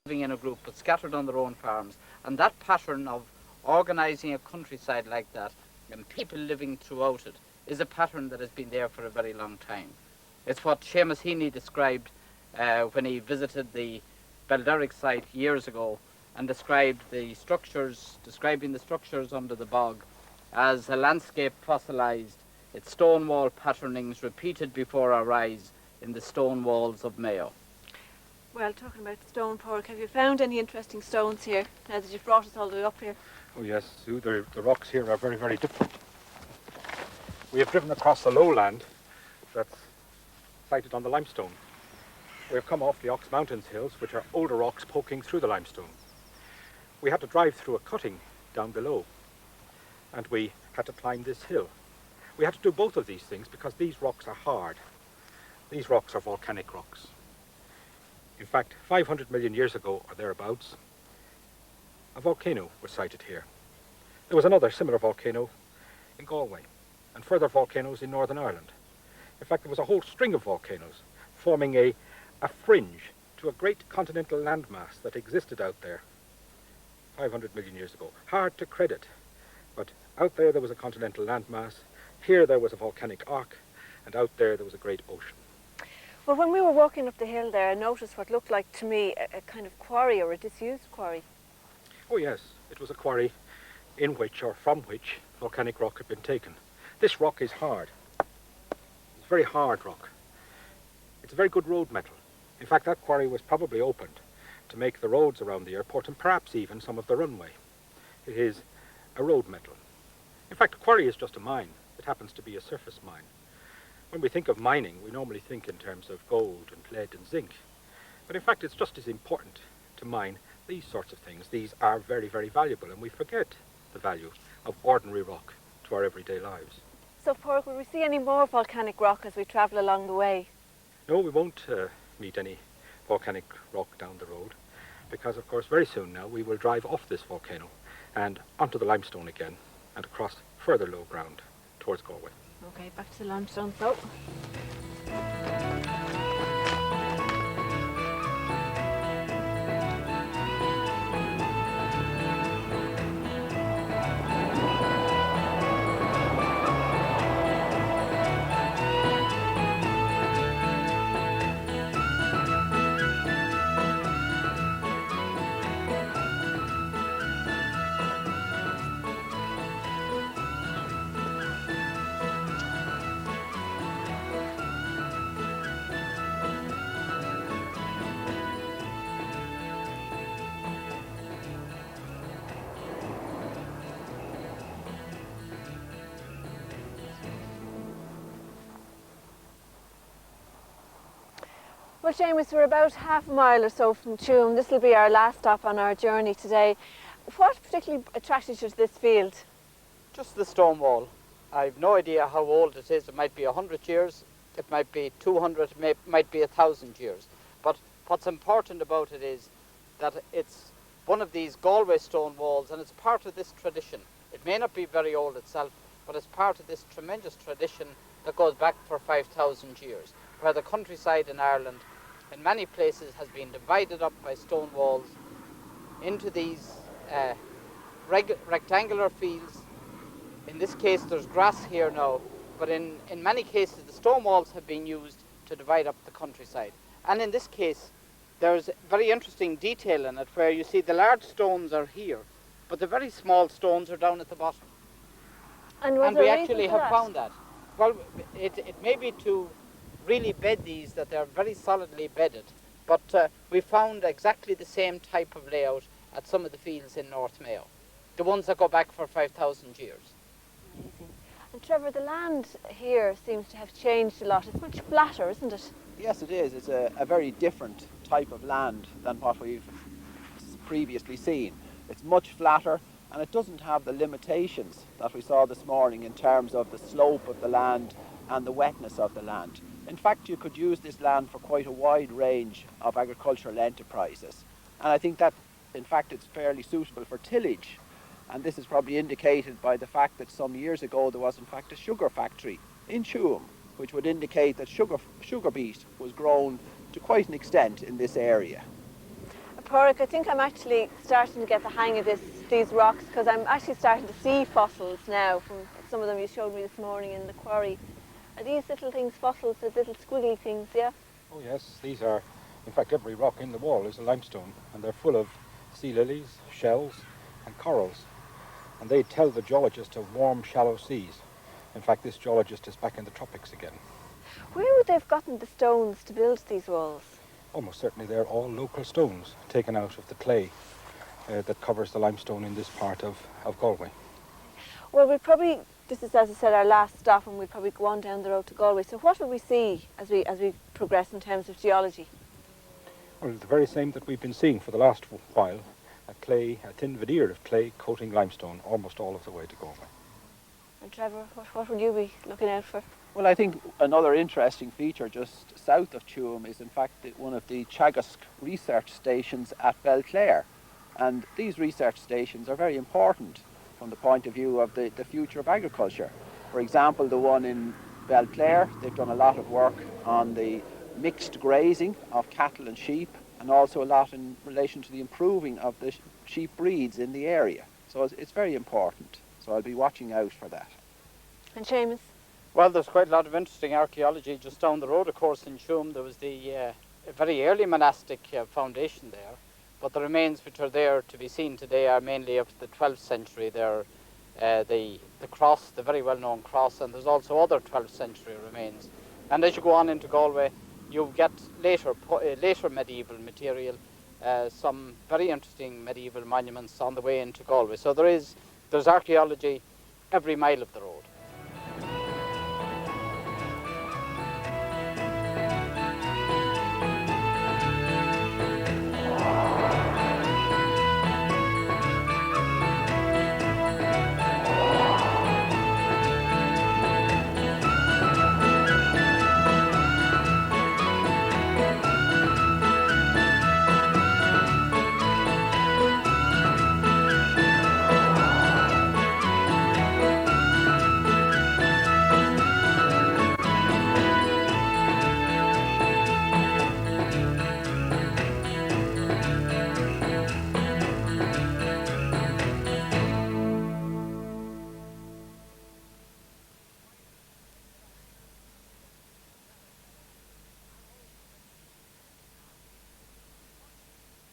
living in a group but scattered on their own farms. And that pattern of organising a countryside like that and people living throughout it is a pattern that has been there for a very long time. It's what Seamus Heaney described when he visited the Belderic site years ago and describing the structures under the bog as a landscape fossilised, its stone wall patternings repeated before our eyes in the stone walls of Mayo. Well, talking about stone, Pork, have you found any interesting stones here now that you've brought us all the way up here? Oh yes, Sue, the rocks here are very, very different. We have driven across the lowland that's sited on the limestone. We have come off the Ox Mountains hills, which are older rocks poking through the limestone. We had to drive through a cutting down below, and we had to climb this hill. We had to do both of these things because these rocks are hard. These rocks are volcanic rocks. In fact, 500 million years ago, or thereabouts, a volcano was sited here. There was another similar volcano in Galway, and further volcanoes in Northern Ireland. In fact, there was a whole string of volcanoes forming a fringe to a great continental landmass that existed out there 500 million years ago. Hard to credit, but out there was a continental landmass, here there was a volcanic arc, and out there was a great ocean. Well, when we were walking up the hill there, I noticed what looked like to me a kind of quarry or a disused quarry. Oh yes, it was a quarry in which or from which volcanic rock had been taken. This rock is hard. It's very hard rock. It's a very good road metal. In fact, that quarry was probably opened to make the roads around the airport and perhaps even some of the runway. It is a road metal. In fact, a quarry is just a mine. It happens to be a surface mine. When we think of mining, we normally think in terms of gold and lead and zinc. But in fact, it's just as important to mine these sorts of things. These are very, very valuable, and we forget the value of ordinary rock to our everyday lives. So, Pork, will we see any more volcanic rock as we travel along the way? No, we won't meet any volcanic rock down the road, because of course very soon now we will drive off this volcano and onto the limestone again and across further low ground towards Galway. Okay, back to the limestone, so. Well, Seamus, we're about half a mile or so from Tuam. This will be our last stop on our journey today. What particularly attracted you to this field? Just the stone wall. I've no idea how old it is. It might be 100 years, it might be 200, it might be 1,000 years. But what's important about it is that it's one of these Galway stone walls, and it's part of this tradition. It may not be very old itself, but it's part of this tremendous tradition that goes back for 5,000 years, where the countryside in Ireland in many places has been divided up by stone walls into these rectangular fields. In this case there's grass here now, but in many cases the stone walls have been used to divide up the countryside. And in this case there's very interesting detail in it, where you see the large stones are here, but the very small stones are down at the bottom. And we actually have found that. Well, it may be to really bed these, that they're very solidly bedded, but we found exactly the same type of layout at some of the fields in North Mayo, the ones that go back for 5,000 years. Amazing. And Trevor, the land here seems to have changed a lot. It's much flatter, isn't it? Yes, it is. It's a very different type of land than what we've previously seen. It's much flatter, and it doesn't have the limitations that we saw this morning in terms of the slope of the land and the wetness of the land. In fact, you could use this land for quite a wide range of agricultural enterprises. And I think that, in fact, it's fairly suitable for tillage. And this is probably indicated by the fact that some years ago there was, in fact, a sugar factory in Tuam, which would indicate that sugar beet was grown to quite an extent in this area. Porrick, I think I'm actually starting to get the hang of these rocks, because I'm actually starting to see fossils now from some of them you showed me this morning in the quarry. Are these little things fossils, the little squiggly things, yeah? Oh yes, these are, in fact every rock in the wall is a limestone, and they're full of sea lilies, shells and corals. And they tell the geologist of warm, shallow seas. In fact, this geologist is back in the tropics again. Where would they have gotten the stones to build these walls? Almost certainly they're all local stones taken out of the clay that covers the limestone in this part of Galway. Well, this is, as I said, our last stop, and we'll probably go on down the road to Galway. So what will we see as we progress in terms of geology? Well, the very same that we've been seeing for the last while, a thin veneer of clay coating limestone almost all of the way to Galway. And Trevor, what will you be looking out for? Well, I think another interesting feature just south of Tuam is in fact one of the Teagasc research stations at Belclare. And these research stations are very important from the point of view of the future of agriculture. For example, the one in Belclare, they've done a lot of work on the mixed grazing of cattle and sheep, and also a lot in relation to the improving of the sheep breeds in the area. So it's very important. So I'll be watching out for that. And Seamus? Well, there's quite a lot of interesting archaeology just down the road, of course, in Tuam. There was the very early monastic foundation there, but the remains which are there to be seen today are mainly of the 12th century. They're the cross, the very well-known cross, and there's also other 12th century remains. And as you go on into Galway, you get later medieval material, some very interesting medieval monuments on the way into Galway. So there's archaeology every mile of the road.